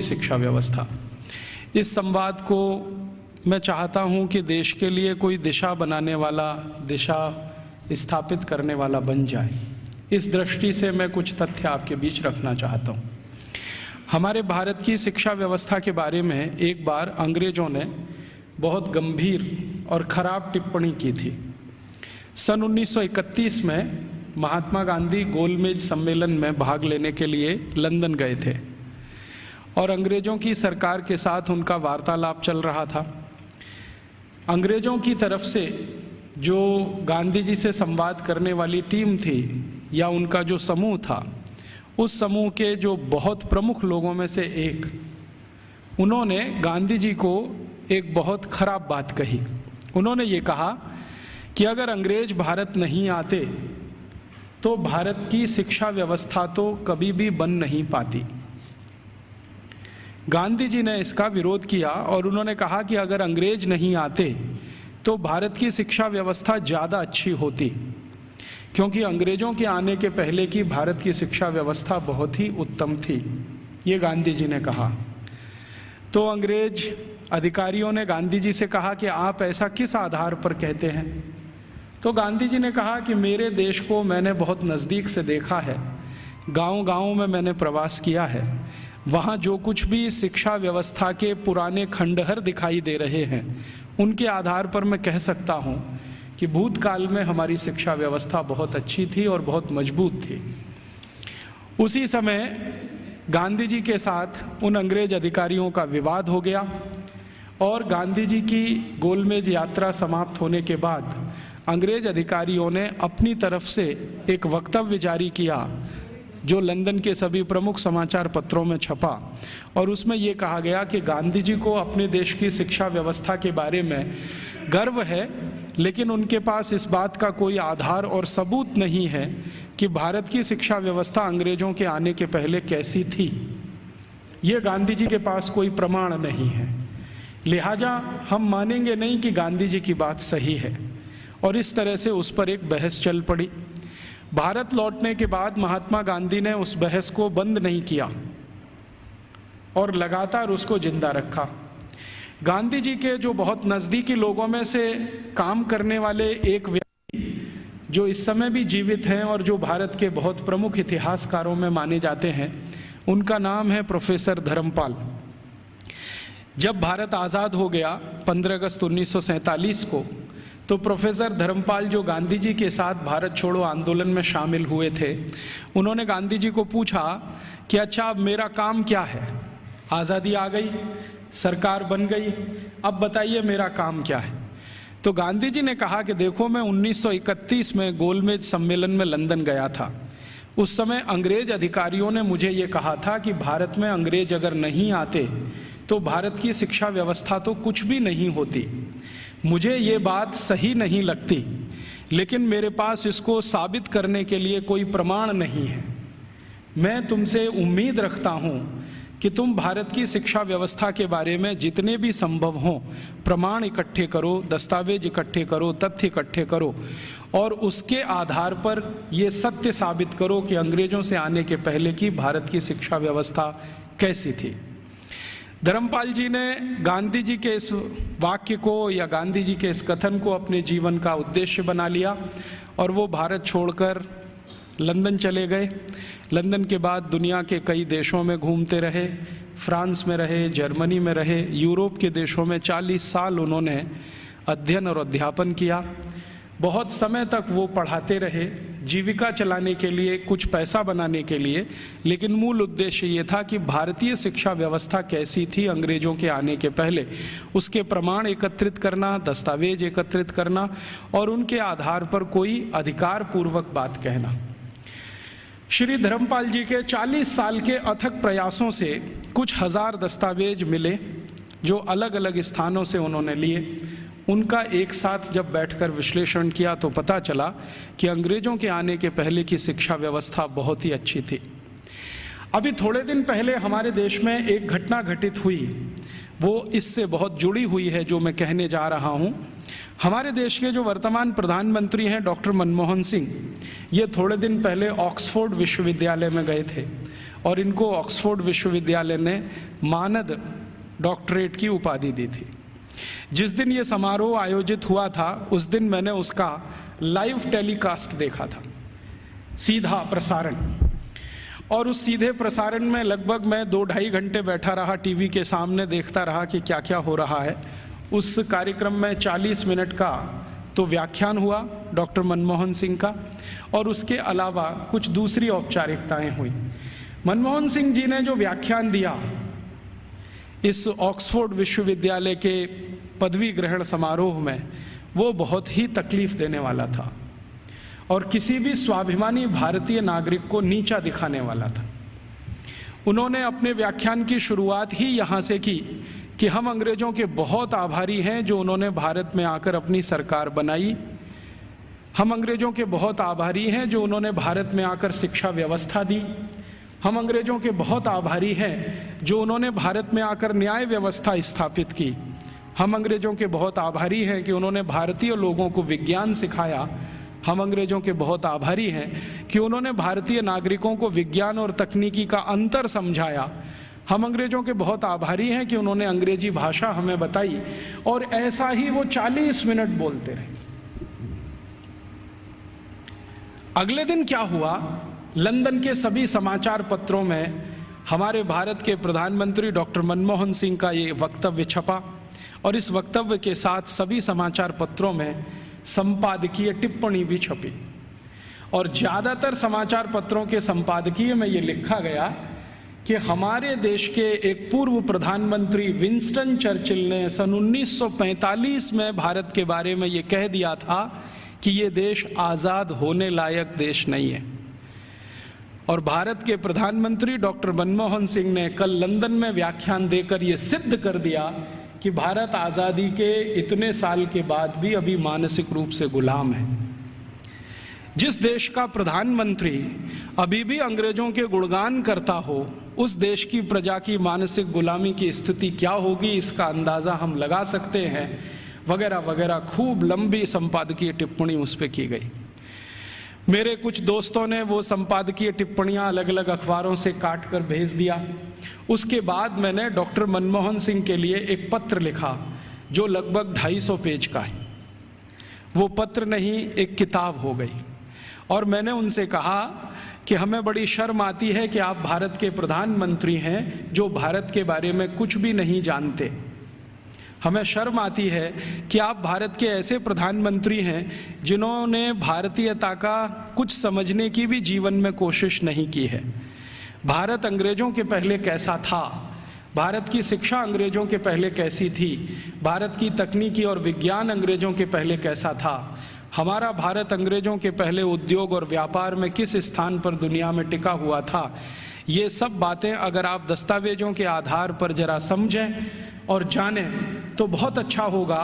शिक्षा व्यवस्था। इस संवाद को मैं चाहता हूं कि देश के लिए कोई दिशा बनाने वाला, दिशा स्थापित करने वाला बन जाए। इस दृष्टि से मैं कुछ तथ्य आपके बीच रखना चाहता हूं। हमारे भारत की शिक्षा व्यवस्था के बारे में एक बार अंग्रेजों ने बहुत गंभीर और खराब टिप्पणी की थी। सन 1931 में महात्मा गांधी गोलमेज सम्मेलन में भाग लेने के लिए लंदन गए थे और अंग्रेजों की सरकार के साथ उनका वार्तालाप चल रहा था। अंग्रेजों की तरफ से जो गांधी जी से संवाद करने वाली टीम थी या उनका जो समूह था, उस समूह के जो बहुत प्रमुख लोगों में से एक, उन्होंने गांधी जी को एक बहुत खराब बात कही। उन्होंने ये कहा कि अगर अंग्रेज भारत नहीं आते तो भारत की शिक्षा व्यवस्था तो कभी भी बन नहीं पाती। गांधी जी ने इसका विरोध किया और उन्होंने कहा कि अगर अंग्रेज नहीं आते तो भारत की शिक्षा व्यवस्था ज़्यादा अच्छी होती, क्योंकि अंग्रेजों के आने के पहले की भारत की शिक्षा व्यवस्था बहुत ही उत्तम थी। ये गांधी जी ने कहा। तो अंग्रेज अधिकारियों ने गांधी जी से कहा कि आप ऐसा किस आधार पर कहते हैं? तो गांधी जी ने कहा कि मेरे देश को मैंने बहुत नज़दीक से देखा है, गांव-गांव में मैंने प्रवास किया है, वहाँ जो कुछ भी शिक्षा व्यवस्था के पुराने खंडहर दिखाई दे रहे हैं, उनके आधार पर मैं कह सकता हूँ कि भूतकाल में हमारी शिक्षा व्यवस्था बहुत अच्छी थी और बहुत मजबूत थी। उसी समय गांधी जी के साथ उन अंग्रेज अधिकारियों का विवाद हो गया और गांधी जी की गोलमेज यात्रा समाप्त होने के बाद अंग्रेज अधिकारियों ने अपनी तरफ से एक वक्तव्य जारी किया जो लंदन के सभी प्रमुख समाचार पत्रों में छपा और उसमें ये कहा गया कि गांधी जी को अपने देश की शिक्षा व्यवस्था के बारे में गर्व है, लेकिन उनके पास इस बात का कोई आधार और सबूत नहीं है कि भारत की शिक्षा व्यवस्था अंग्रेजों के आने के पहले कैसी थी। ये गांधी जी के पास कोई प्रमाण नहीं है, लिहाजा हम मानेंगे नहीं कि गांधी जी की बात सही है। और इस तरह से उस पर एक बहस चल पड़ी। भारत लौटने के बाद महात्मा गांधी ने उस बहस को बंद नहीं किया और लगातार उसको जिंदा रखा। गांधी जी के जो बहुत नज़दीकी लोगों में से काम करने वाले एक व्यक्ति जो इस समय भी जीवित हैं और जो भारत के बहुत प्रमुख इतिहासकारों में माने जाते हैं, उनका नाम है प्रोफेसर धर्मपाल। जब भारत आज़ाद हो गया 15 अगस्त 1947 को, तो प्रोफेसर धर्मपाल जो गांधी जी के साथ भारत छोड़ो आंदोलन में शामिल हुए थे, उन्होंने गांधी जी को पूछा कि अच्छा अब मेरा काम क्या है? आज़ादी आ गई, सरकार बन गई, अब बताइए मेरा काम क्या है? तो गांधी जी ने कहा कि देखो, मैं 1931 में गोलमेज सम्मेलन में लंदन गया था। उस समय अंग्रेज अधिकारियों ने मुझे ये कहा था कि भारत में अंग्रेज अगर नहीं आते तो भारत की शिक्षा व्यवस्था तो कुछ भी नहीं होती। मुझे ये बात सही नहीं लगती, लेकिन मेरे पास इसको साबित करने के लिए कोई प्रमाण नहीं है। मैं तुमसे उम्मीद रखता हूँ कि तुम भारत की शिक्षा व्यवस्था के बारे में जितने भी संभव हों प्रमाण इकट्ठे करो, दस्तावेज इकट्ठे करो, तथ्य इकट्ठे करो और उसके आधार पर ये सत्य साबित करो कि अंग्रेजों से आने के पहले की भारत की शिक्षा व्यवस्था कैसी थी। धर्मपाल जी ने गांधी जी के इस वाक्य को या गांधी जी के इस कथन को अपने जीवन का उद्देश्य बना लिया और वो भारत छोड़कर लंदन चले गए। लंदन के बाद दुनिया के कई देशों में घूमते रहे, फ्रांस में रहे, जर्मनी में रहे, यूरोप के देशों में 40 साल उन्होंने अध्ययन और अध्यापन किया। बहुत समय तक वो पढ़ाते रहे, जीविका चलाने के लिए, कुछ पैसा बनाने के लिए, लेकिन मूल उद्देश्य ये था कि भारतीय शिक्षा व्यवस्था कैसी थी अंग्रेजों के आने के पहले, उसके प्रमाण एकत्रित करना, दस्तावेज एकत्रित करना और उनके आधार पर कोई अधिकार पूर्वक बात कहना। श्री धर्मपाल जी के 40 साल के अथक प्रयासों से कुछ हजार दस्तावेज मिले जो अलग अलग स्थानों से उन्होंने लिए। उनका एक साथ जब बैठकर विश्लेषण किया तो पता चला कि अंग्रेजों के आने के पहले की शिक्षा व्यवस्था बहुत ही अच्छी थी। अभी थोड़े दिन पहले हमारे देश में एक घटना घटित हुई, वो इससे बहुत जुड़ी हुई है जो मैं कहने जा रहा हूँ। हमारे देश के जो वर्तमान प्रधानमंत्री हैं डॉक्टर मनमोहन सिंह, ये थोड़े दिन पहले ऑक्सफोर्ड विश्वविद्यालय में गए थे और इनको ऑक्सफोर्ड विश्वविद्यालय ने मानद डॉक्टरेट की उपाधि दी थी। जिस दिन ये समारोह आयोजित हुआ था उस दिन मैंने उसका लाइव टेलीकास्ट देखा था, सीधा प्रसारण। और उस सीधे प्रसारण में लगभग मैं 2-2.5 घंटे बैठा रहा टीवी के सामने, देखता रहा कि क्या क्या हो रहा है। उस कार्यक्रम में 40 मिनट का तो व्याख्यान हुआ डॉक्टर मनमोहन सिंह का, और उसके अलावा कुछ दूसरी औपचारिकताएं हुई। मनमोहन सिंह जी ने जो व्याख्यान दिया इस ऑक्सफोर्ड विश्वविद्यालय के पदवी ग्रहण समारोह में, वो बहुत ही तकलीफ देने वाला था और किसी भी स्वाभिमानी भारतीय नागरिक को नीचा दिखाने वाला था। उन्होंने अपने व्याख्यान की शुरुआत ही यहाँ से की कि हम अंग्रेजों के बहुत आभारी हैं जो उन्होंने भारत में आकर अपनी सरकार बनाई। हम अंग्रेजों के बहुत आभारी हैं जो उन्होंने भारत में आकर शिक्षा व्यवस्था दी। हम अंग्रेजों के बहुत आभारी हैं जो उन्होंने भारत में आकर न्याय व्यवस्था स्थापित की। हम अंग्रेजों के बहुत आभारी हैं कि उन्होंने भारतीय लोगों को विज्ञान सिखाया। हम अंग्रेजों के बहुत आभारी हैं कि उन्होंने भारतीय नागरिकों को विज्ञान और तकनीकी का अंतर समझाया। हम अंग्रेजों के बहुत आभारी हैं कि उन्होंने अंग्रेजी भाषा हमें बताई। और ऐसा ही वो 40 मिनट बोलते रहे। अगले दिन क्या हुआ, लंदन के सभी समाचार पत्रों में हमारे भारत के प्रधानमंत्री डॉक्टर मनमोहन सिंह का ये वक्तव्य छपा, और इस वक्तव्य के साथ सभी समाचार पत्रों में संपादकीय टिप्पणी भी छपी। और ज़्यादातर समाचार पत्रों के संपादकीय में ये लिखा गया कि हमारे देश के एक पूर्व प्रधानमंत्री विंस्टन चर्चिल ने सन 1945 में भारत के बारे में ये कह दिया था कि ये देश आज़ाद होने लायक देश नहीं है। और भारत के प्रधानमंत्री डॉक्टर मनमोहन सिंह ने कल लंदन में व्याख्यान देकर ये सिद्ध कर दिया कि भारत आज़ादी के इतने साल के बाद भी अभी मानसिक रूप से गुलाम है। जिस देश का प्रधानमंत्री अभी भी अंग्रेजों के गुणगान करता हो, उस देश की प्रजा की मानसिक गुलामी की स्थिति क्या होगी इसका अंदाज़ा हम लगा सकते हैं, वगैरह वगैरह। खूब लंबी संपादकीय टिप्पणी उस पर की गई। मेरे कुछ दोस्तों ने वो संपादकीय टिप्पणियाँ अलग अलग अखबारों से काट कर भेज दिया। उसके बाद मैंने डॉक्टर मनमोहन सिंह के लिए एक पत्र लिखा जो लगभग 250 पेज का है। वो पत्र नहीं, एक किताब हो गई। और मैंने उनसे कहा कि हमें बड़ी शर्म आती है कि आप भारत के प्रधानमंत्री हैं जो भारत के बारे में कुछ भी नहीं जानते। हमें शर्म आती है कि आप भारत के ऐसे प्रधानमंत्री हैं जिन्होंने भारतीयता का कुछ समझने की भी जीवन में कोशिश नहीं की है। भारत अंग्रेजों के पहले कैसा था, भारत की शिक्षा अंग्रेजों के पहले कैसी थी, भारत की तकनीकी और विज्ञान अंग्रेजों के पहले कैसा था, हमारा भारत अंग्रेजों के पहले उद्योग और व्यापार में किस स्थान पर दुनिया में टिका हुआ था, ये सब बातें अगर आप दस्तावेजों के आधार पर जरा समझें और जानें तो बहुत अच्छा होगा।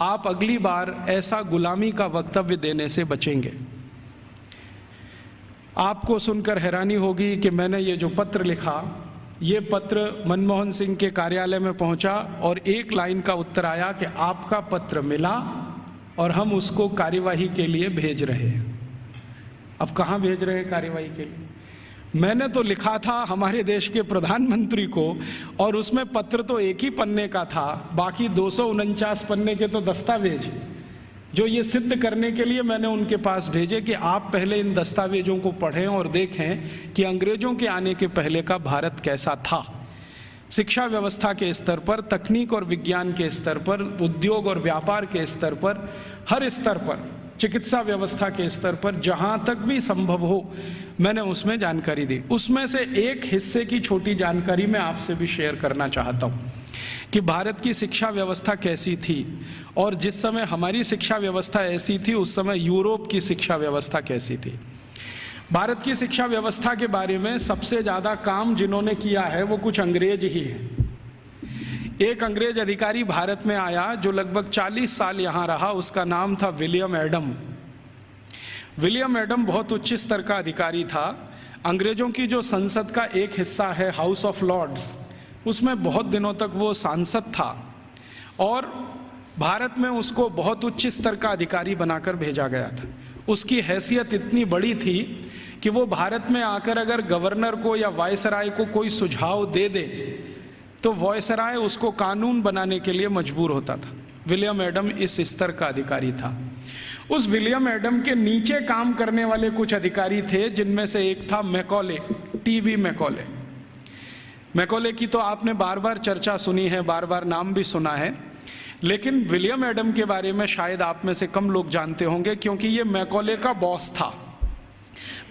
आप अगली बार ऐसा गुलामी का वक्तव्य देने से बचेंगे। आपको सुनकर हैरानी होगी कि मैंने ये जो पत्र लिखा, ये पत्र मनमोहन सिंह के कार्यालय में पहुंचा और एक लाइन का उत्तर आया कि आपका पत्र मिला और हम उसको कार्यवाही के लिए भेज रहे हैं। अब कहाँ भेज रहे हैं कार्यवाही के लिए? मैंने तो लिखा था हमारे देश के प्रधानमंत्री को, और उसमें पत्र तो एक ही पन्ने का था, बाकी 249 पन्ने के तो दस्तावेज जो ये सिद्ध करने के लिए मैंने उनके पास भेजे कि आप पहले इन दस्तावेजों को पढ़ें और देखें कि अंग्रेजों के आने के पहले का भारत कैसा था। शिक्षा व्यवस्था के स्तर पर, तकनीक और विज्ञान के स्तर पर, उद्योग और व्यापार के स्तर पर, हर स्तर पर, चिकित्सा व्यवस्था के स्तर पर, जहाँ तक भी संभव हो मैंने उसमें जानकारी दी। उसमें से एक हिस्से की छोटी जानकारी मैं आपसे भी शेयर करना चाहता हूँ कि भारत की शिक्षा व्यवस्था कैसी थी, और जिस समय हमारी शिक्षा व्यवस्था ऐसी थी उस समय यूरोप की शिक्षा व्यवस्था कैसी थी। भारत की शिक्षा व्यवस्था के बारे में सबसे ज़्यादा काम जिन्होंने किया है वो कुछ अंग्रेज ही हैं। एक अंग्रेज अधिकारी भारत में आया जो लगभग 40 साल यहाँ रहा, उसका नाम था विलियम एडम। विलियम एडम बहुत उच्च स्तर का अधिकारी था। अंग्रेजों की जो संसद का एक हिस्सा है हाउस ऑफ लॉर्ड्स, उसमें बहुत दिनों तक वो सांसद था और भारत में उसको बहुत उच्च स्तर का अधिकारी बनाकर भेजा गया था। उसकी हैसियत इतनी बड़ी थी कि वो भारत में आकर अगर गवर्नर को या वायसराय को कोई सुझाव दे दे तो वायसराय उसको कानून बनाने के लिए मजबूर होता था। विलियम एडम इस स्तर का अधिकारी था। उस विलियम एडम के नीचे काम करने वाले कुछ अधिकारी थे, जिनमें से एक था मैकॉले, टीवी मैकॉले। मैकॉले की तो आपने बार बार चर्चा सुनी है, बार बार नाम भी सुना है, लेकिन विलियम एडम के बारे में शायद आप में से कम लोग जानते होंगे, क्योंकि ये मैकॉले का बॉस था।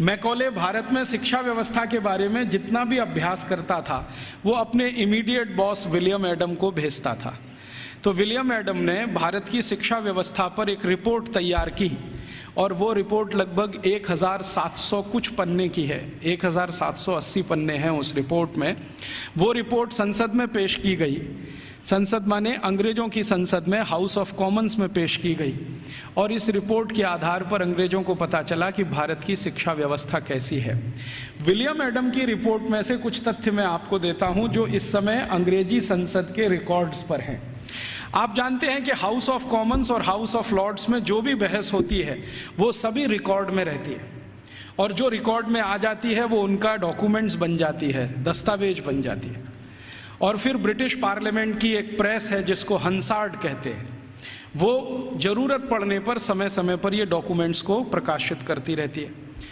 मैकॉले भारत में शिक्षा व्यवस्था के बारे में जितना भी अभ्यास करता था वो अपने इमीडिएट बॉस विलियम एडम को भेजता था। तो विलियम एडम ने भारत की शिक्षा व्यवस्था पर एक रिपोर्ट तैयार की और वो रिपोर्ट लगभग 1700 कुछ पन्ने की है, 1780 पन्ने हैं उस रिपोर्ट में। वो रिपोर्ट संसद में पेश की गई। संसद माने अंग्रेजों की संसद में, हाउस ऑफ कॉमन्स में पेश की गई। और इस रिपोर्ट के आधार पर अंग्रेजों को पता चला कि भारत की शिक्षा व्यवस्था कैसी है। विलियम एडम की रिपोर्ट में से कुछ तथ्य मैं आपको देता हूं जो इस समय अंग्रेजी संसद के रिकॉर्ड्स पर हैं। आप जानते हैं कि हाउस ऑफ कॉमन्स और हाउस ऑफ लॉर्ड्स में जो भी बहस होती है वो सभी रिकॉर्ड में रहती है, और जो रिकॉर्ड में आ जाती है वो उनका डॉक्यूमेंट्स बन जाती है, दस्तावेज बन जाती है। और फिर ब्रिटिश पार्लियामेंट की एक प्रेस है जिसको हंसार्ड कहते हैं, वो जरूरत पड़ने पर समय समय पर ये डॉक्यूमेंट्स को प्रकाशित करती रहती है।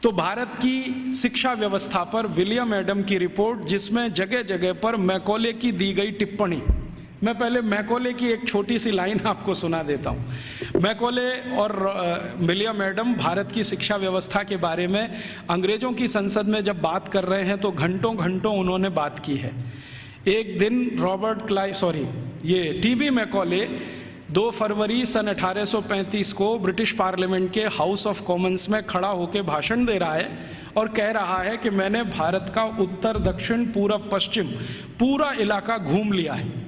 तो भारत की शिक्षा व्यवस्था पर विलियम एडम की रिपोर्ट, जिसमें जगह जगह पर मैकॉले की दी गई टिप्पणी, मैं पहले मैकॉले की एक छोटी सी लाइन आपको सुना देता हूँ। मैकॉले और विलियम एडम भारत की शिक्षा व्यवस्था के बारे में अंग्रेजों की संसद में जब बात कर रहे हैं तो घंटों घंटों उन्होंने बात की है। एक दिन ये टीवी मैकॉले 2 फरवरी सन 1835 को ब्रिटिश पार्लियामेंट के हाउस ऑफ कॉमन्स में खड़ा होकर भाषण दे रहा है और कह रहा है कि मैंने भारत का उत्तर, दक्षिण, पूरब, पश्चिम पूरा इलाका घूम लिया है।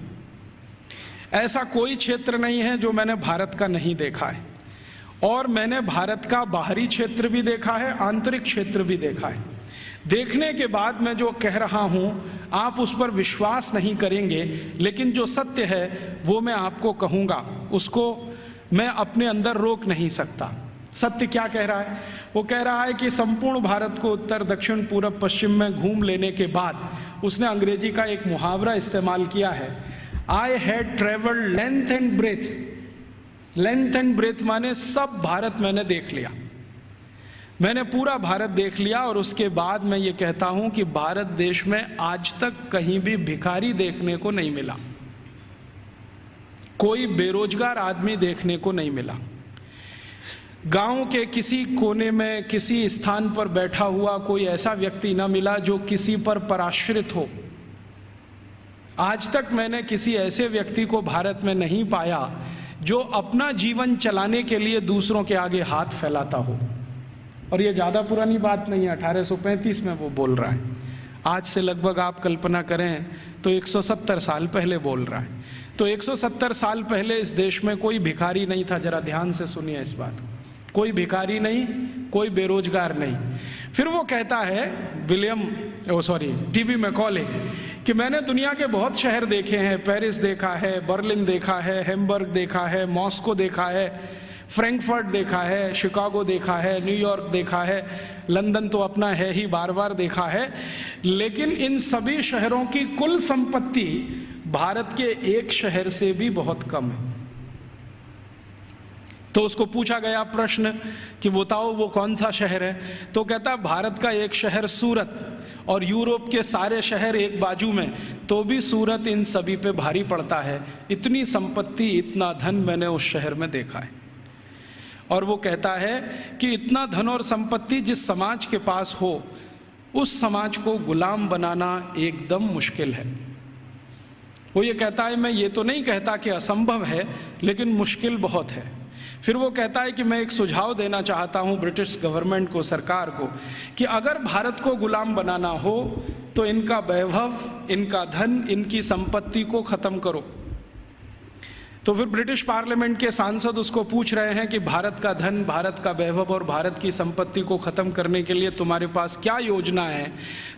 ऐसा कोई क्षेत्र नहीं है जो मैंने भारत का नहीं देखा है, और मैंने भारत का बाहरी क्षेत्र भी देखा है, आंतरिक क्षेत्र भी देखा है। देखने के बाद मैं जो कह रहा हूं आप उस पर विश्वास नहीं करेंगे, लेकिन जो सत्य है वो मैं आपको कहूंगा, उसको मैं अपने अंदर रोक नहीं सकता। सत्य क्या कह रहा है? वो कह रहा है कि संपूर्ण भारत को उत्तर, दक्षिण, पूरब, पश्चिम में घूम लेने के बाद उसने अंग्रेजी का एक मुहावरा इस्तेमाल किया है, I had travelled length and breath. Length and breath माने सब भारत मैंने देख लिया, मैंने पूरा भारत देख लिया। और उसके बाद मैं ये कहता हूं कि भारत देश में आज तक कहीं भी भिखारी देखने को नहीं मिला, कोई बेरोजगार आदमी देखने को नहीं मिला, गांव के किसी कोने में किसी स्थान पर बैठा हुआ कोई ऐसा व्यक्ति ना मिला जो किसी पर पराश्रित हो। आज तक मैंने किसी ऐसे व्यक्ति को भारत में नहीं पाया जो अपना जीवन चलाने के लिए दूसरों के आगे हाथ फैलाता हो। और ये ज़्यादा पुरानी बात नहीं है, 1835 में वो बोल रहा है। आज से लगभग आप कल्पना करें तो 170 साल पहले बोल रहा है। तो 170 साल पहले इस देश में कोई भिखारी नहीं था। जरा ध्यान से सुनिए इस बात को, कोई भिखारी नहीं, कोई बेरोजगार नहीं। फिर वो कहता है टीवी मैकॉले कि मैंने दुनिया के बहुत शहर देखे हैं, पेरिस देखा है, बर्लिन देखा है, हैम्बर्ग देखा है, मॉस्को देखा है, फ्रैंकफर्ट देखा है, शिकागो देखा है, न्यूयॉर्क देखा है, लंदन तो अपना है ही, बार बार देखा है, लेकिन इन सभी शहरों की कुल संपत्ति भारत के एक शहर से भी बहुत कम है। तो उसको पूछा गया प्रश्न कि बताओ वो कौन सा शहर है? तो कहता भारत का एक शहर सूरत, और यूरोप के सारे शहर एक बाजू में, तो भी सूरत इन सभी पे भारी पड़ता है। इतनी संपत्ति, इतना धन मैंने उस शहर में देखा है। और वो कहता है कि इतना धन और संपत्ति जिस समाज के पास हो, उस समाज को गुलाम बनाना एकदम मुश्किल है। वो ये कहता है, मैं ये तो नहीं कहता कि असंभव है, लेकिन मुश्किल बहुत है। फिर वो कहता है कि मैं एक सुझाव देना चाहता हूँ ब्रिटिश गवर्नमेंट को, सरकार को, कि अगर भारत को गुलाम बनाना हो तो इनका वैभव, इनका धन, इनकी संपत्ति को ख़त्म करो। तो फिर ब्रिटिश पार्लियामेंट के सांसद उसको पूछ रहे हैं कि भारत का धन, भारत का वैभव और भारत की संपत्ति को ख़त्म करने के लिए तुम्हारे पास क्या योजना है?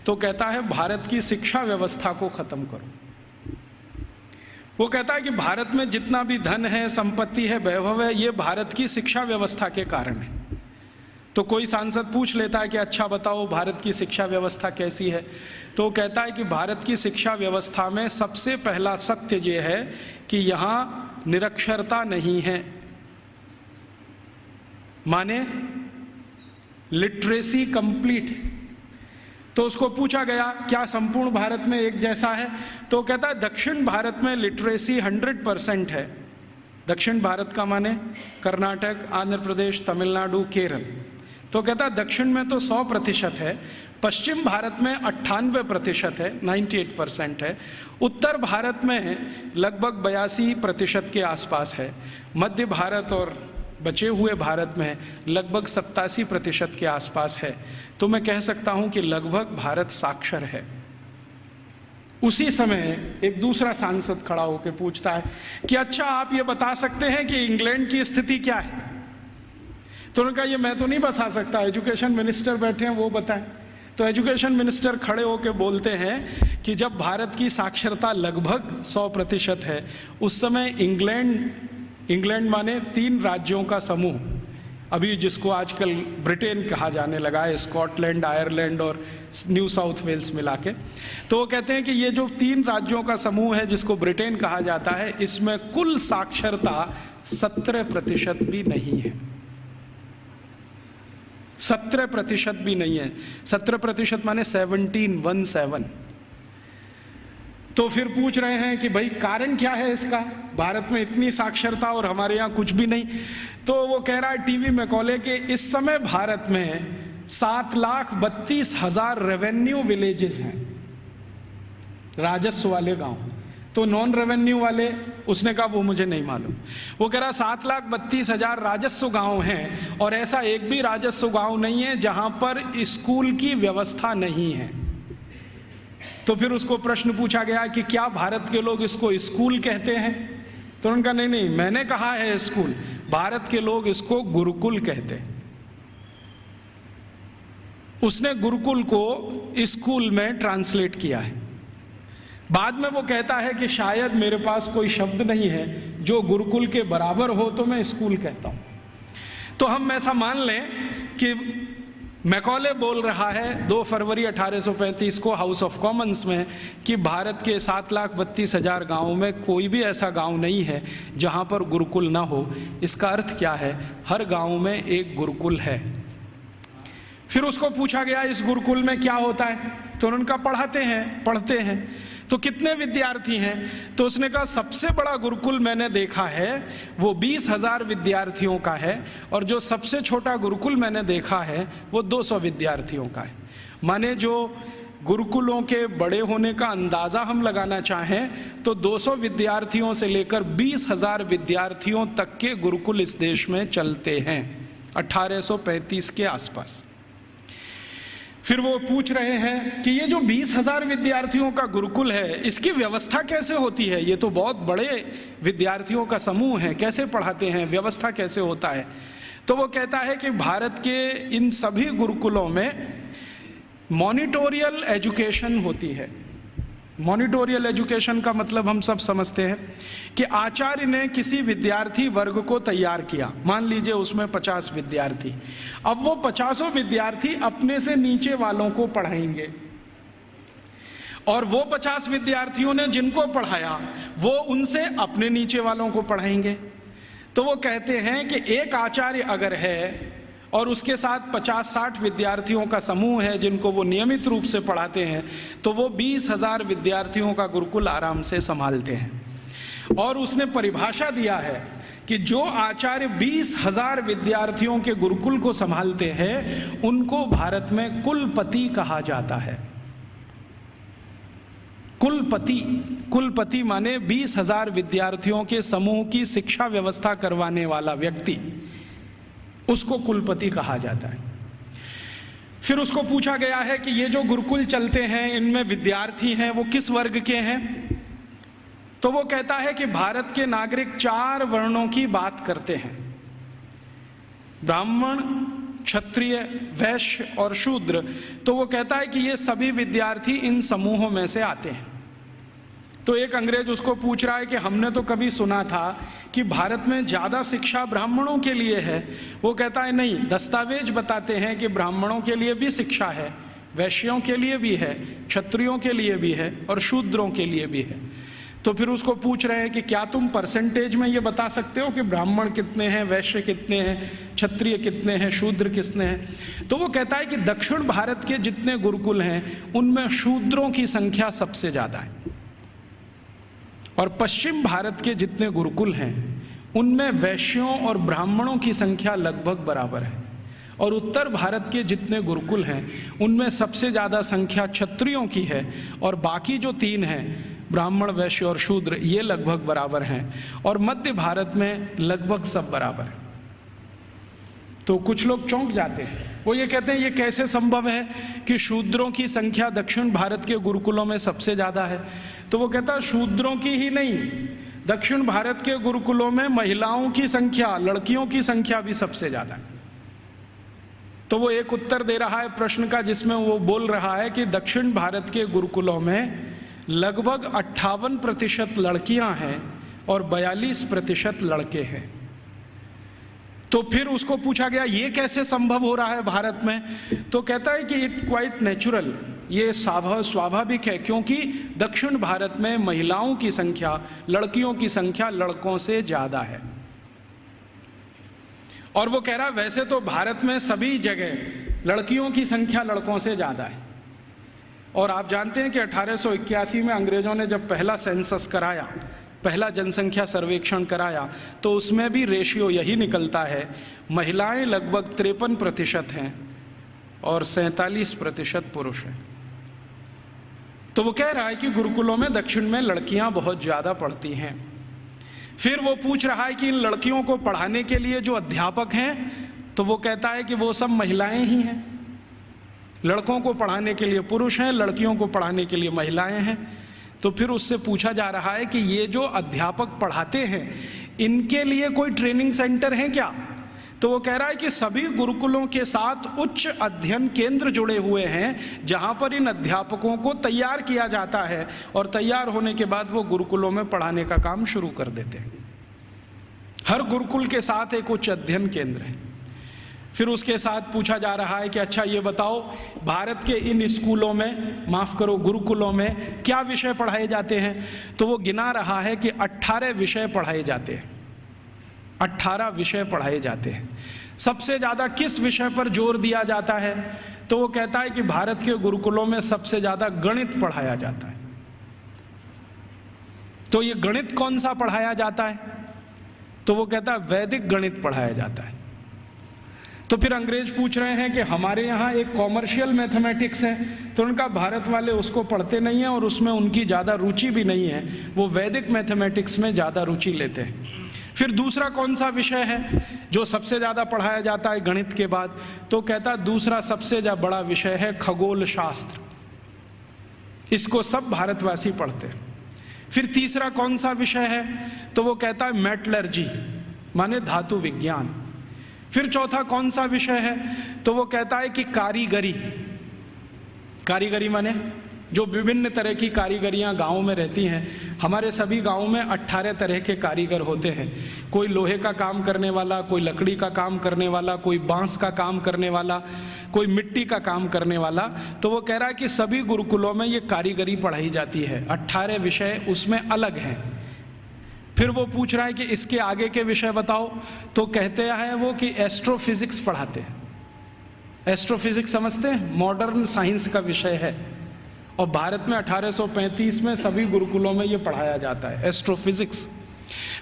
तो कहता है भारत की शिक्षा व्यवस्था को ख़त्म करो। वो कहता है कि भारत में जितना भी धन है, संपत्ति है, वैभव है, ये भारत की शिक्षा व्यवस्था के कारण है। तो कोई सांसद पूछ लेता है कि अच्छा बताओ भारत की शिक्षा व्यवस्था कैसी है, तो वो कहता है कि भारत की शिक्षा व्यवस्था में सबसे पहला सत्य ये है कि यहाँ निरक्षरता नहीं है, माने लिटरेसी कंप्लीट। तो उसको पूछा गया क्या संपूर्ण भारत में एक जैसा है, तो कहता है दक्षिण भारत में लिटरेसी 100% है। दक्षिण भारत का माने कर्नाटक, आंध्र प्रदेश, तमिलनाडु, केरल। तो कहता है दक्षिण में तो 100% है, पश्चिम भारत में 98% है, 98% है, उत्तर भारत में लगभग 82% के आसपास है, मध्य भारत और बचे हुए भारत में लगभग 87% के आसपास है। तो मैं कह सकता हूं कि लगभग भारत साक्षर है। उसी समय एक दूसरा सांसद खड़ा होकर पूछता है कि अच्छा आप ये बता सकते हैं कि इंग्लैंड की स्थिति क्या है। तो उन्होंने कहा ये मैं तो नहीं बता सकता, एजुकेशन मिनिस्टर बैठे हैं वो बताएं। तो एजुकेशन मिनिस्टर खड़े होकर बोलते हैं कि जब भारत की साक्षरता लगभग 100% है, उस समय इंग्लैंड माने 3 राज्यों का समूह, अभी जिसको आजकल ब्रिटेन कहा जाने लगा है, स्कॉटलैंड, आयरलैंड और न्यू साउथ वेल्स मिला के। तो वो कहते हैं कि ये जो 3 राज्यों का समूह है जिसको ब्रिटेन कहा जाता है, इसमें कुल साक्षरता 17% भी नहीं है। 17% भी नहीं है। 17% माने 17। तो फिर पूछ रहे हैं कि भाई कारण क्या है इसका, भारत में इतनी साक्षरता और हमारे यहाँ कुछ भी नहीं। तो वो कह रहा है टीवी मैकॉले के इस समय भारत में 7,32,000 रेवेन्यू विलेजेस हैं, राजस्व वाले गांव। तो नॉन रेवेन्यू वाले, उसने कहा वो मुझे नहीं मालूम। वो कह रहा 7,32,000 राजस्व गांव हैं और ऐसा एक भी राजस्व गांव नहीं है जहां पर स्कूल की व्यवस्था नहीं है। तो फिर उसको प्रश्न पूछा गया कि क्या भारत के लोग इसको स्कूल कहते हैं, तो उनका नहीं, मैंने कहा है स्कूल, भारत के लोग इसको गुरुकुल कहते हैं। उसने गुरुकुल को स्कूल में ट्रांसलेट किया है। बाद में वो कहता है कि शायद मेरे पास कोई शब्द नहीं है जो गुरुकुल के बराबर हो, तो मैं स्कूल कहता हूं। तो हम ऐसा मान लें कि मैकॉले बोल रहा है 2 फरवरी 1835 को हाउस ऑफ कॉमन्स में कि भारत के 7,32,000 गाँवों में कोई भी ऐसा गांव नहीं है जहां पर गुरुकुल ना हो। इसका अर्थ क्या है, हर गांव में एक गुरुकुल है। फिर उसको पूछा गया इस गुरुकुल में क्या होता है, तो उन्होंने कहा पढ़ते हैं। तो कितने विद्यार्थी हैं, तो उसने कहा सबसे बड़ा गुरुकुल मैंने देखा है वो 20,000 विद्यार्थियों का है, और जो सबसे छोटा गुरुकुल मैंने देखा है वो 200 विद्यार्थियों का है। माने जो गुरुकुलों के बड़े होने का अंदाज़ा हम लगाना चाहें तो 200 विद्यार्थियों से लेकर 20,000 विद्यार्थियों तक के गुरुकुल इस देश में चलते हैं 1835 के आसपास। फिर वो पूछ रहे हैं कि ये जो 20,000 विद्यार्थियों का गुरुकुल है इसकी व्यवस्था कैसे होती है, ये तो बहुत बड़े विद्यार्थियों का समूह है, कैसे पढ़ाते हैं, व्यवस्था कैसे होता है। तो वो कहता है कि भारत के इन सभी गुरुकुलों में मॉनिटोरियल एजुकेशन होती है। मॉनिटोरियल एजुकेशन का मतलब हम सब समझते हैं कि आचार्य ने किसी विद्यार्थी वर्ग को तैयार किया, मान लीजिए उसमें 50 विद्यार्थी, अब वो 50 विद्यार्थी अपने से नीचे वालों को पढ़ाएंगे, और वो 50 विद्यार्थियों ने जिनको पढ़ाया वो उनसे अपने नीचे वालों को पढ़ाएंगे। तो वो कहते हैं कि एक आचार्य अगर है और उसके साथ 50-60 विद्यार्थियों का समूह है जिनको वो नियमित रूप से पढ़ाते हैं, तो वो 20,000 विद्यार्थियों का गुरुकुल आराम से संभालते हैं। और उसने परिभाषा दिया है कि जो आचार्य 20,000 विद्यार्थियों के गुरुकुल को संभालते हैं उनको भारत में कुलपति कहा जाता है। कुलपति माने 20,000 विद्यार्थियों के समूह की शिक्षा व्यवस्था करवाने वाला व्यक्ति, उसको कुलपति कहा जाता है। फिर उसको पूछा गया है कि ये जो गुरुकुल चलते हैं इनमें विद्यार्थी हैं वो किस वर्ग के हैं, तो वो कहता है कि भारत के नागरिक 4 वर्णों की बात करते हैं, ब्राह्मण, क्षत्रिय, वैश्य और शूद्र। तो वो कहता है कि ये सभी विद्यार्थी इन समूहों में से आते हैं। तो एक अंग्रेज उसको पूछ रहा है कि हमने तो कभी सुना था कि भारत में ज़्यादा शिक्षा ब्राह्मणों के लिए है। वो कहता है नहीं, दस्तावेज बताते हैं कि ब्राह्मणों के लिए भी शिक्षा है, वैश्यों के लिए भी है, क्षत्रियों के लिए भी है और शूद्रों के लिए भी है। तो फिर उसको पूछ रहे हैं कि क्या तुम परसेंटेज में ये बता सकते हो कि ब्राह्मण कितने हैं, वैश्य कितने हैं, क्षत्रिय कितने हैं, शूद्र कितने हैं। तो वो कहता है कि दक्षिण भारत के जितने गुरुकुल हैं उनमें शूद्रों की संख्या सबसे ज़्यादा है, और पश्चिम भारत के जितने गुरुकुल हैं उनमें वैश्यों और ब्राह्मणों की संख्या लगभग बराबर है, और उत्तर भारत के जितने गुरुकुल हैं उनमें सबसे ज़्यादा संख्या क्षत्रियों की है, और बाकी जो 3 हैं ब्राह्मण, वैश्य और शूद्र, ये लगभग बराबर हैं, और मध्य भारत में लगभग सब बराबर है। तो कुछ लोग चौंक जाते हैं, वो ये कहते हैं ये कैसे संभव है कि शूद्रों की संख्या दक्षिण भारत के गुरुकुलों में सबसे ज़्यादा है। तो वो कहता है शूद्रों की ही नहीं, दक्षिण भारत के गुरुकुलों में महिलाओं की संख्या, लड़कियों की संख्या भी सबसे ज़्यादा है। तो वो एक उत्तर दे रहा है प्रश्न का जिसमें वो बोल रहा है कि दक्षिण भारत के गुरुकुलों में लगभग 58% लड़कियां हैं और 42% लड़के हैं। तो फिर उसको पूछा गया ये कैसे संभव हो रहा है भारत में। तो कहता है कि इट क्वाइट नेचुरल, ये स्वाभाविक है, क्योंकि दक्षिण भारत में महिलाओं की संख्या, लड़कियों की संख्या लड़कों से ज़्यादा है। और वो कह रहा है वैसे तो भारत में सभी जगह लड़कियों की संख्या लड़कों से ज़्यादा है, और आप जानते हैं कि 1881 में अंग्रेजों ने जब पहला सेंसस कराया, पहला जनसंख्या सर्वेक्षण कराया, तो उसमें भी रेशियो यही निकलता है, महिलाएं लगभग 53% हैं और 47% पुरुष हैं। तो वो कह रहा है कि गुरुकुलों में दक्षिण में लड़कियां बहुत ज़्यादा पढ़ती हैं। फिर वो पूछ रहा है कि इन लड़कियों को पढ़ाने के लिए जो अध्यापक हैं, तो वो कहता है कि वो सब महिलाएं ही हैं। लड़कों को पढ़ाने के लिए पुरुष हैं, लड़कियों को पढ़ाने के लिए महिलाएं हैं। तो फिर उससे पूछा जा रहा है कि ये जो अध्यापक पढ़ाते हैं इनके लिए कोई ट्रेनिंग सेंटर है क्या। तो वो कह रहा है कि सभी गुरुकुलों के साथ उच्च अध्ययन केंद्र जुड़े हुए हैं जहां पर इन अध्यापकों को तैयार किया जाता है, और तैयार होने के बाद वो गुरुकुलों में पढ़ाने का काम शुरू कर देते हैं। हर गुरुकुल के साथ एक उच्च अध्ययन केंद्र है। फिर उसके साथ पूछा जा रहा है कि अच्छा ये बताओ भारत के इन स्कूलों में, माफ करो गुरुकुलों में क्या विषय पढ़ाए जाते हैं। तो वो गिना रहा है कि 18 विषय पढ़ाए जाते हैं, 18 विषय पढ़ाए जाते हैं। सबसे ज़्यादा किस विषय पर जोर दिया जाता है। तो वो कहता है कि भारत के गुरुकुलों में सबसे ज़्यादा गणित पढ़ाया जाता है। तो ये गणित कौन सा पढ़ाया जाता है। तो वो कहता है वैदिक गणित पढ़ाया जाता है। तो फिर अंग्रेज पूछ रहे हैं कि हमारे यहाँ एक कॉमर्शियल मैथमेटिक्स है, तो उनका भारत वाले उसको पढ़ते नहीं हैं और उसमें उनकी ज़्यादा रुचि भी नहीं है, वो वैदिक मैथमेटिक्स में ज़्यादा रुचि लेते हैं। फिर दूसरा कौन सा विषय है जो सबसे ज़्यादा पढ़ाया जाता है गणित के बाद। तो कहता है दूसरा सबसे बड़ा विषय है खगोल शास्त्र, इसको सब भारतवासी पढ़ते हैं। फिर तीसरा कौन सा विषय है। तो वो कहता है मेटलर्जी, माने धातु विज्ञान। फिर चौथा कौन सा विषय है। तो वो कहता है कि कारीगरी, कारीगरी माने जो विभिन्न तरह की कारीगरियां गाँव में रहती हैं। हमारे सभी गाँव में 18 तरह के कारीगर होते हैं। कोई लोहे का काम करने वाला, कोई लकड़ी का काम करने वाला, कोई बांस का काम करने वाला, कोई मिट्टी का काम करने वाला। तो वो कह रहा है कि सभी गुरुकुलों में ये कारीगरी पढ़ाई जाती है, 18 विषय उसमें अलग हैं। फिर वो पूछ रहा है कि इसके आगे के विषय बताओ। तो कहते हैं वो कि एस्ट्रोफिजिक्स पढ़ाते हैं। एस्ट्रोफिजिक्स समझते हैं, मॉडर्न साइंस का विषय है, और भारत में 1835 में सभी गुरुकुलों में ये पढ़ाया जाता है एस्ट्रोफिजिक्स।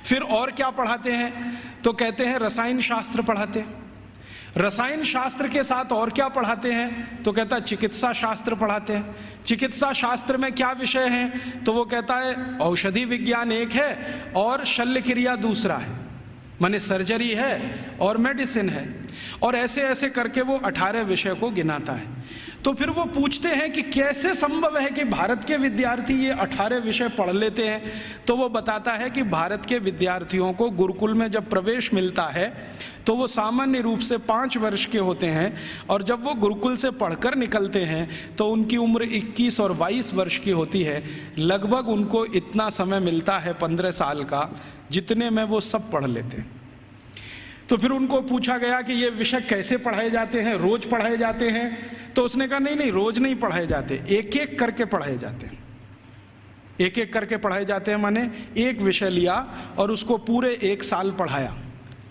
फिर और क्या पढ़ाते हैं। तो कहते हैं रसायन शास्त्र पढ़ाते हैं। रसायन शास्त्र के साथ और क्या पढ़ाते हैं। तो कहता है चिकित्सा शास्त्र पढ़ाते हैं। चिकित्सा शास्त्र में क्या विषय हैं। तो वो कहता है औषधि विज्ञान एक है और शल्य क्रिया दूसरा है, माने सर्जरी है और मेडिसिन है। और ऐसे ऐसे करके वो 18 विषय को गिनाता है। तो फिर वो पूछते हैं कि कैसे संभव है कि भारत के विद्यार्थी ये 18 विषय पढ़ लेते हैं। तो वो बताता है कि भारत के विद्यार्थियों को गुरुकुल में जब प्रवेश मिलता है तो वो सामान्य रूप से 5 वर्ष के होते हैं, और जब वो गुरुकुल से पढ़कर निकलते हैं तो उनकी उम्र 21 और 22 वर्ष की होती है। लगभग उनको इतना समय मिलता है 15 साल का, जितने में वो सब पढ़ लेते हैं। तो फिर उनको पूछा गया कि ये विषय कैसे पढ़ाए जाते हैं, रोज पढ़ाए जाते हैं? तो उसने कहा नहीं, रोज नहीं पढ़ाए जाते, एक एक करके पढ़ाए जाते हैं। एक एक करके पढ़ाए जाते हैं माने एक विषय लिया और उसको पूरे 1 साल पढ़ाया,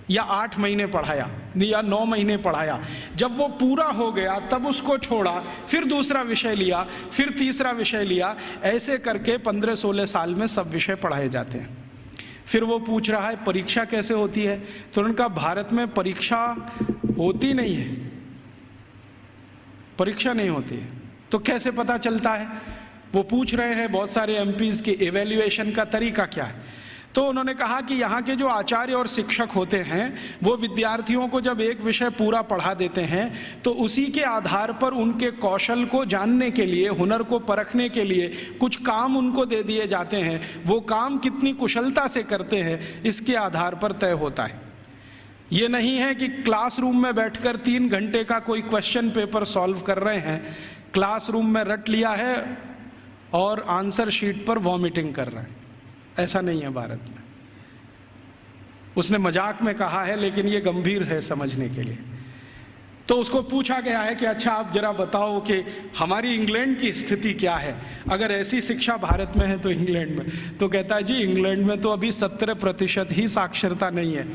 या 8 महीने पढ़ाया, या 9 महीने पढ़ाया। जब वो पूरा हो गया तब उसको छोड़ा, फिर दूसरा विषय लिया, फिर तीसरा विषय लिया। ऐसे करके 15-16 साल में सब विषय पढ़ाए जाते हैं। फिर वो पूछ रहा है परीक्षा कैसे होती है? तो उनका भारत में परीक्षा होती नहीं है, परीक्षा नहीं होती है। तो कैसे पता चलता है? वो पूछ रहे हैं बहुत सारे एमपीज के एवेल्युएशन का तरीका क्या है। तो उन्होंने कहा कि यहाँ के जो आचार्य और शिक्षक होते हैं वो विद्यार्थियों को जब एक विषय पूरा पढ़ा देते हैं तो उसी के आधार पर उनके कौशल को जानने के लिए, हुनर को परखने के लिए कुछ काम उनको दे दिए जाते हैं। वो काम कितनी कुशलता से करते हैं इसके आधार पर तय होता है। ये नहीं है कि क्लासरूम में बैठकर 3 घंटे का कोई क्वेश्चन पेपर सॉल्व कर रहे हैं, क्लासरूम में रट लिया है और आंसर शीट पर वॉमिटिंग कर रहे हैं। ऐसा नहीं है भारत में। उसने मजाक में कहा है लेकिन ये गंभीर है समझने के लिए। तो उसको पूछा गया है कि अच्छा आप जरा बताओ कि हमारी इंग्लैंड की स्थिति क्या है, अगर ऐसी शिक्षा भारत में है तो इंग्लैंड में। तो कहता है जी इंग्लैंड में तो अभी 17% ही साक्षरता नहीं है।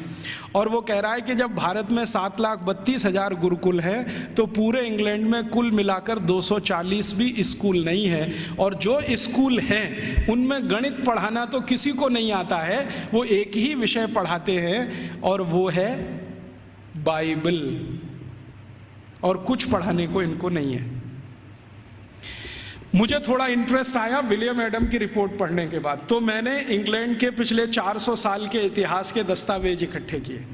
और वो कह रहा है कि जब भारत में 7,32,000 गुरुकुल हैं तो पूरे इंग्लैंड में कुल मिलाकर 240 भी स्कूल नहीं है। और जो स्कूल हैं उनमें गणित पढ़ाना तो किसी को नहीं आता है, वो एक ही विषय पढ़ाते हैं और वो है बाइबल, और कुछ पढ़ाने को इनको नहीं है। मुझे थोड़ा इंटरेस्ट आया विलियम एडम की रिपोर्ट पढ़ने के बाद, तो मैंने इंग्लैंड के पिछले 400 साल के इतिहास के दस्तावेज इकट्ठे किए।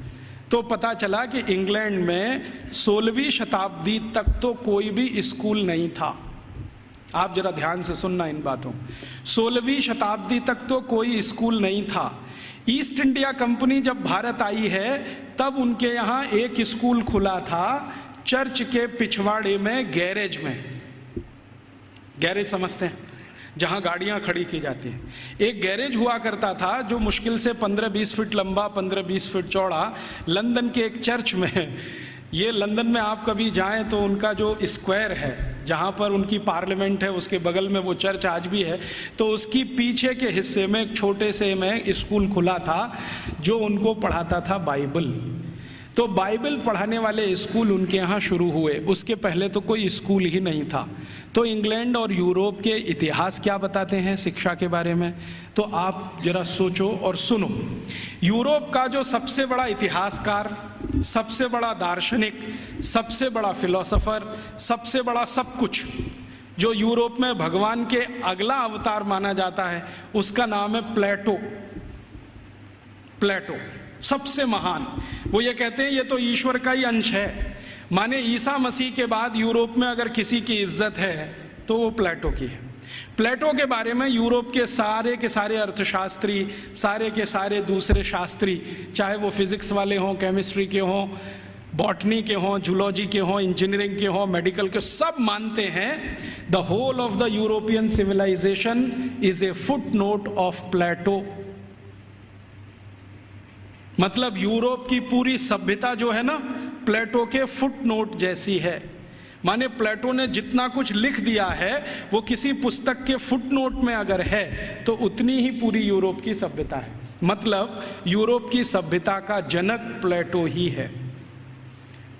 तो पता चला कि इंग्लैंड में 16वीं शताब्दी तक तो कोई भी स्कूल नहीं था। आप जरा ध्यान से सुनना इन बातों। 16वीं शताब्दी तक तो कोई स्कूल नहीं था। ईस्ट इंडिया कंपनी जब भारत आई है तब उनके यहाँ एक स्कूल खुला था, चर्च के पिछवाड़े में, गैरेज में। गैरेज समझते हैं, जहां गाड़ियां खड़ी की जाती हैं। एक गैरेज हुआ करता था जो मुश्किल से 15-20 फीट लंबा, 15-20 फीट चौड़ा, लंदन के एक चर्च में। ये लंदन में आप कभी जाएं तो उनका जो स्क्वायर है जहां पर उनकी पार्लियामेंट है उसके बगल में वो चर्च आज भी है। तो उसकी पीछे के हिस्से में एक छोटे से में स्कूल खुला था जो उनको पढ़ाता था बाइबल। तो बाइबल पढ़ाने वाले स्कूल उनके यहाँ शुरू हुए, उसके पहले तो कोई स्कूल ही नहीं था। तो इंग्लैंड और यूरोप के इतिहास क्या बताते हैं शिक्षा के बारे में, तो आप जरा सोचो और सुनो। यूरोप का जो सबसे बड़ा इतिहासकार, सबसे बड़ा दार्शनिक, सबसे बड़ा फिलोसोफर, सबसे बड़ा सब कुछ, जो यूरोप में भगवान के अगला अवतार माना जाता है, उसका नाम है प्लेटो। प्लेटो सबसे महान। वो ये कहते हैं ये तो ईश्वर का ही अंश है, माने ईसा मसीह के बाद यूरोप में अगर किसी की इज्जत है तो वो प्लेटो की है। प्लेटो के बारे में यूरोप के सारे अर्थशास्त्री, सारे के सारे दूसरे शास्त्री, चाहे वो फिजिक्स वाले हों, केमिस्ट्री के हों, बॉटनी के हों, जूलॉजी के हों, इंजीनियरिंग के हों, मेडिकल के, सब मानते हैं the whole of the European civilization is a footnote of Plato. मतलब यूरोप की पूरी सभ्यता जो है ना प्लेटो के फुटनोट जैसी है। माने प्लेटो ने जितना कुछ लिख दिया है वो किसी पुस्तक के फुटनोट में अगर है तो उतनी ही पूरी यूरोप की सभ्यता है। मतलब यूरोप की सभ्यता का जनक प्लेटो ही है।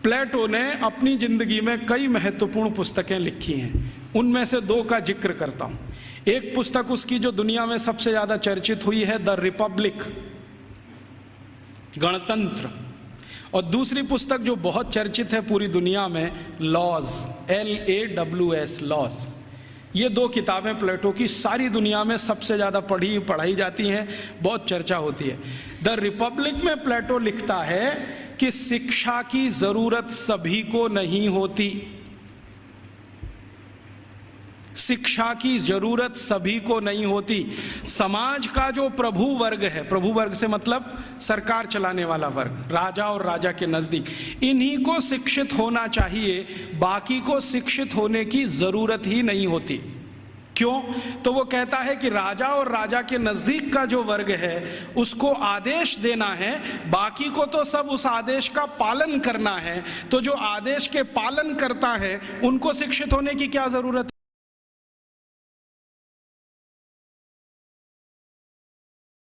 प्लेटो ने अपनी जिंदगी में कई महत्वपूर्ण पुस्तकें लिखी हैं, उनमें से 2 का जिक्र करता हूं। एक पुस्तक उसकी जो दुनिया में सबसे ज्यादा चर्चित हुई है, द रिपब्लिक, गणतंत्र, और दूसरी पुस्तक जो बहुत चर्चित है पूरी दुनिया में, लॉज, LAWS, लॉज। ये 2 किताबें प्लेटो की सारी दुनिया में सबसे ज़्यादा पढ़ाई जाती हैं, बहुत चर्चा होती है। द रिपब्लिक में प्लेटो लिखता है कि शिक्षा की ज़रूरत सभी को नहीं होती। शिक्षा की जरूरत सभी को नहीं होती। समाज का जो प्रभु वर्ग है, प्रभु वर्ग से मतलब सरकार चलाने वाला वर्ग, राजा और राजा के नजदीक, इन्हीं को शिक्षित होना चाहिए, बाकी को शिक्षित होने की जरूरत ही नहीं होती। क्यों? तो वो कहता है कि राजा और राजा के नजदीक का जो वर्ग है उसको आदेश देना है, बाकी को तो सब उस आदेश का पालन करना है। तो जो आदेश के पालन करता है उनको शिक्षित होने की क्या जरूरत है?